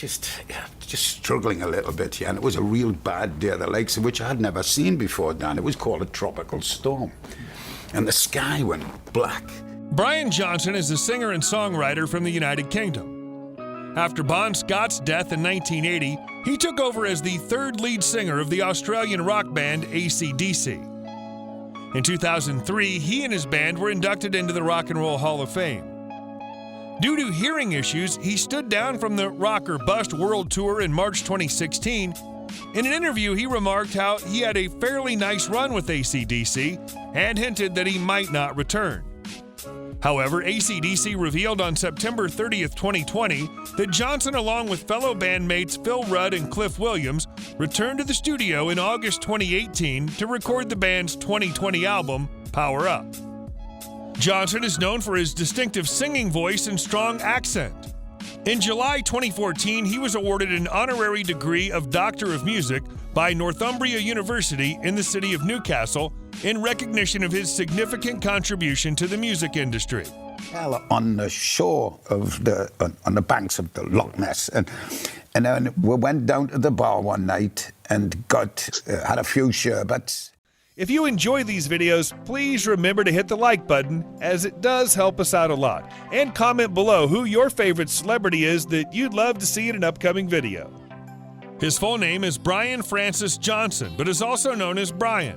just struggling a little bit, yeah. And it was a real bad day, the likes of which I had never seen before, Dan. It was called a tropical storm. And the sky went black. Brian Johnson is a singer and songwriter from the United Kingdom. After Bon Scott's death in 1980, he took over as the third lead singer of the Australian rock band AC/DC. In 2003, he and his band were inducted into the Rock and Roll Hall of Fame. Due to hearing issues, he stood down from the Rock or Bust World Tour in March 2016. In an interview, he remarked how he had a fairly nice run with AC/DC and hinted that he might not return. However, AC/DC revealed on September 30th, 2020, that Johnson, along with fellow bandmates Phil Rudd and Cliff Williams, returned to the studio in August 2018 to record the band's 2020 album, Power Up. Johnson is known for his distinctive singing voice and strong accent. In July 2014, he was awarded an honorary degree of Doctor of Music by Northumbria University in the city of Newcastle in recognition of his significant contribution to the music industry. Well, on the shore of on the banks of the Loch Ness, and then we went down to the bar one night and had a few sherbets. If you enjoy these videos, please remember to hit the like button, as it does help us out a lot. And comment below who your favorite celebrity is that you'd love to see in an upcoming video. His full name is Brian Francis Johnson, but is also known as Brian.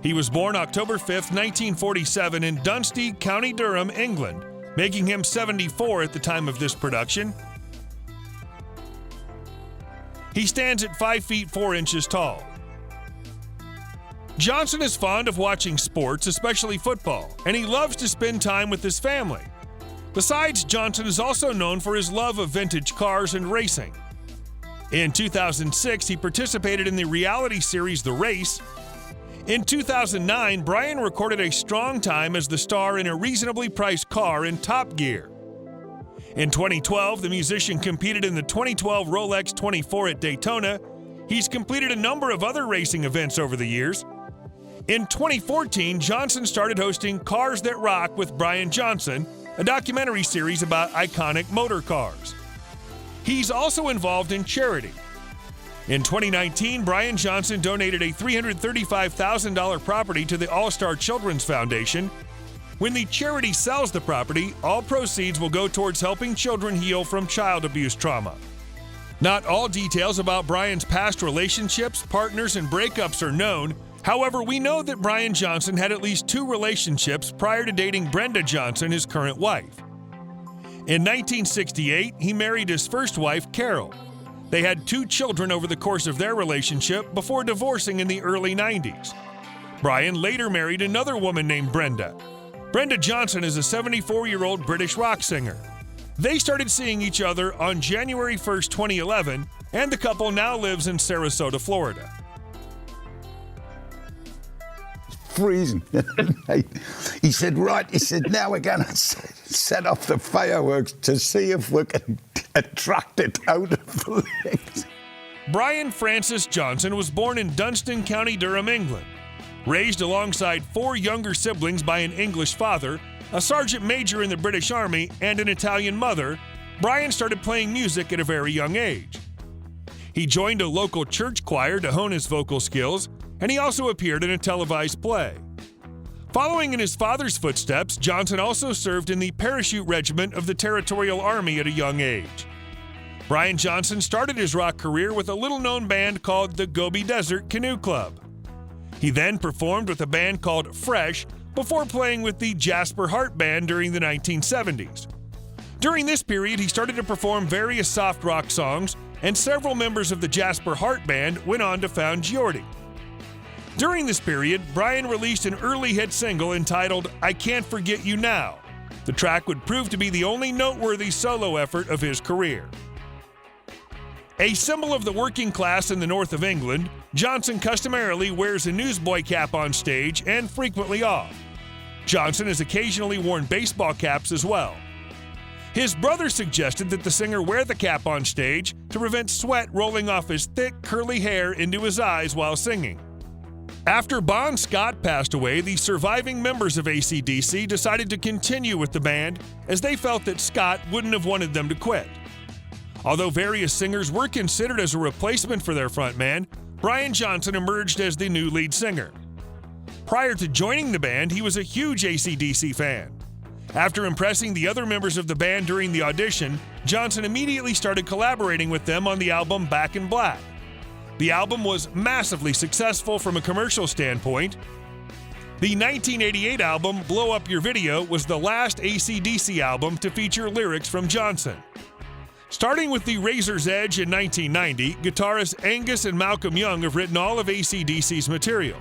He was born October 5th, 1947 in Dunstey, County Durham, England, making him 74 at the time of this production. He stands at 5 feet 4 inches tall. Johnson is fond of watching sports, especially football, and he loves to spend time with his family. Besides, Johnson is also known for his love of vintage cars and racing. In 2006, he participated in the reality series The Race. In 2009, Brian recorded a strong time as the star in a reasonably priced car in Top Gear. In 2012, the musician competed in the 2012 Rolex 24 at Daytona. He's completed a number of other racing events over the years. In 2014, Johnson started hosting Cars That Rock with Brian Johnson, a documentary series about iconic motor cars. He's also involved in charity. In 2019, Brian Johnson donated a $335,000 property to the All-Star Children's Foundation. When the charity sells the property, all proceeds will go towards helping children heal from child abuse trauma. Not all details about Brian's past relationships, partners, and breakups are known. However, we know that Brian Johnson had at least 2 relationships prior to dating Brenda Johnson, his current wife. In 1968, he married his first wife, Carol. They had 2 children over the course of their relationship before divorcing in the early 90s. Brian later married another woman named Brenda. Brenda Johnson is a 74-year-old British rock singer. They started seeing each other on January 1st, 2011, and the couple now lives in Sarasota, Florida. Freezing. He said, right, now we're going to set off the fireworks to see if we can attract it out of the lakes. Brian Francis Johnson was born in Dunstan, County Durham, England. Raised alongside 4 younger siblings by an English father, a sergeant major in the British Army, and an Italian mother, Brian started playing music at a very young age. He joined a local church choir to hone his vocal skills, and he also appeared in a televised play. Following in his father's footsteps, Johnson also served in the Parachute Regiment of the Territorial Army at a young age. Brian Johnson started his rock career with a little-known band called the Gobi Desert Canoe Club. He then performed with a band called Fresh before playing with the Jasper Hart Band during the 1970s. During this period, he started to perform various soft rock songs, and several members of the Jasper Hart Band went on to found Geordie. During this period, Brian released an early hit single entitled I Can't Forget You Now. The track would prove to be the only noteworthy solo effort of his career. A symbol of the working class in the north of England, Johnson customarily wears a newsboy cap on stage and frequently off. Johnson has occasionally worn baseball caps as well. His brother suggested that the singer wear the cap on stage to prevent sweat rolling off his thick, curly hair into his eyes while singing. After Bon Scott passed away, the surviving members of AC/DC decided to continue with the band as they felt that Scott wouldn't have wanted them to quit. Although various singers were considered as a replacement for their frontman, Brian Johnson emerged as the new lead singer. Prior to joining the band, he was a huge AC/DC fan. After impressing the other members of the band during the audition, Johnson immediately started collaborating with them on the album Back in Black. The album was massively successful from a commercial standpoint. The 1988 album Blow Up Your Video was the last AC/DC album to feature lyrics from Johnson. Starting with the Razor's Edge in 1990, guitarists Angus and Malcolm Young have written all of AC/DC's material.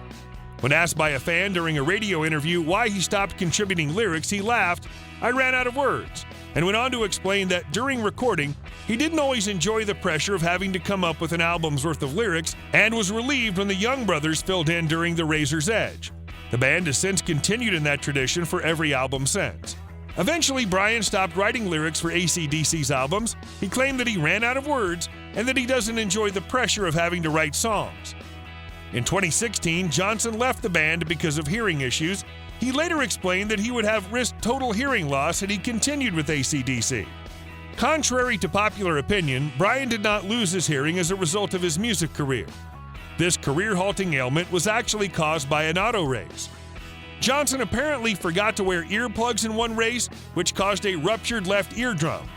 When asked by a fan during a radio interview why he stopped contributing lyrics, he laughed, "I ran out of words," and went on to explain that during recording, he didn't always enjoy the pressure of having to come up with an album's worth of lyrics and was relieved when the Young brothers filled in during the Razor's Edge. The band has since continued in that tradition for every album since. Eventually, Brian stopped writing lyrics for AC/DC's albums. He claimed that he ran out of words and that he doesn't enjoy the pressure of having to write songs. In 2016, Johnson left the band because of hearing issues. He later explained that he would have risked total hearing loss had he continued with AC/DC. Contrary to popular opinion, Brian did not lose his hearing as a result of his music career. This career-halting ailment was actually caused by an auto race. Johnson apparently forgot to wear earplugs in one race, which caused a ruptured left eardrum.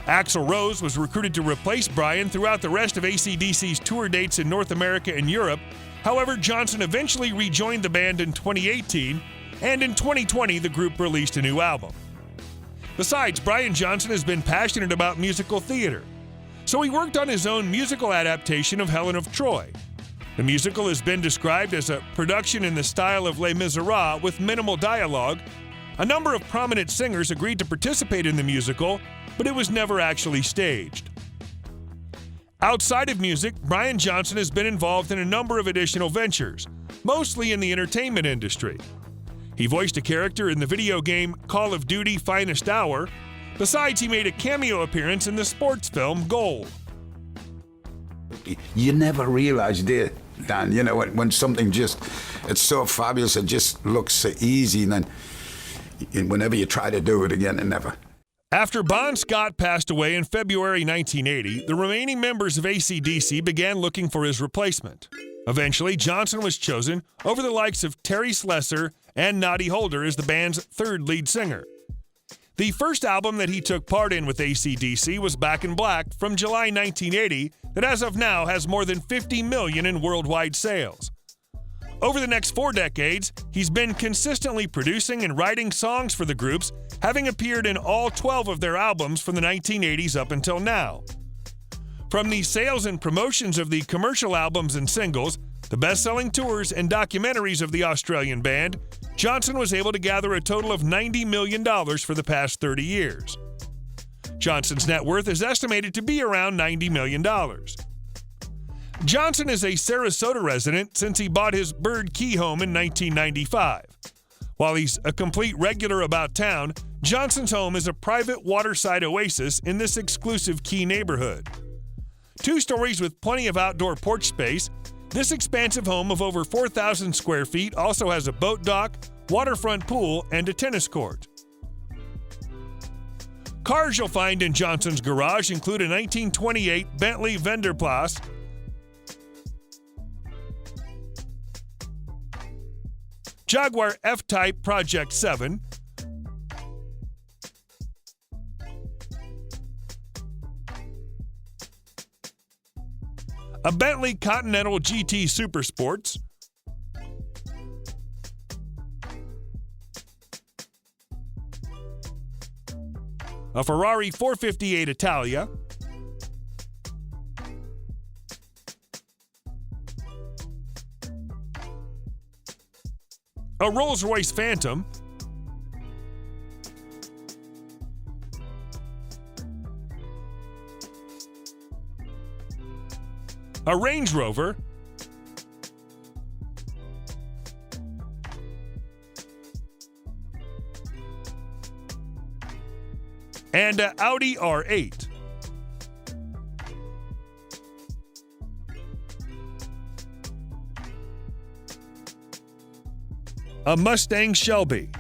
Axl Rose was recruited to replace Brian throughout the rest of AC/DC's tour dates in North America and Europe. However, Johnson eventually rejoined the band in 2018, and in 2020 the group released a new album. Besides, Brian Johnson has been passionate about musical theater, so he worked on his own musical adaptation of Helen of Troy. The musical has been described as a production in the style of Les Miserables with minimal dialogue. A number of prominent singers agreed to participate in the musical, but it was never actually staged. Outside of music, Brian Johnson has been involved in a number of additional ventures, mostly in the entertainment industry. He voiced a character in the video game Call of Duty: Finest Hour. Besides, he made a cameo appearance in the sports film Goal. You never realize, dear Dan, when something it's so fabulous, it just looks so easy, and then whenever you try to do it again, it never. After Bon Scott passed away in February 1980, the remaining members of AC/DC began looking for his replacement. Eventually, Johnson was chosen over the likes of Terry Slessor and Noddy Holder as the band's third lead singer. The first album that he took part in with AC/DC was Back in Black from July 1980 that as of now has more than 50 million in worldwide sales. Over the next 4 decades, he's been consistently producing and writing songs for the groups, having appeared in all 12 of their albums from the 1980s up until now. From the sales and promotions of the commercial albums and singles, the best-selling tours and documentaries of the Australian band, Johnson was able to gather a total of $90 million for the past 30 years. Johnson's net worth is estimated to be around $90 million. Johnson is a Sarasota resident since he bought his Bird Key home in 1995. While he's a complete regular about town, Johnson's home is a private waterside oasis in this exclusive Key neighborhood. 2 stories with plenty of outdoor porch space, this expansive home of over 4,000 square feet also has a boat dock, waterfront pool, and a tennis court. Cars you'll find in Johnson's garage include a 1928 Bentley Vanderplas, Jaguar F-Type Project 7, a Bentley Continental GT Super Sports, a Ferrari 458 Italia, a Rolls-Royce Phantom, a Range Rover, and an Audi R8. A Mustang Shelby.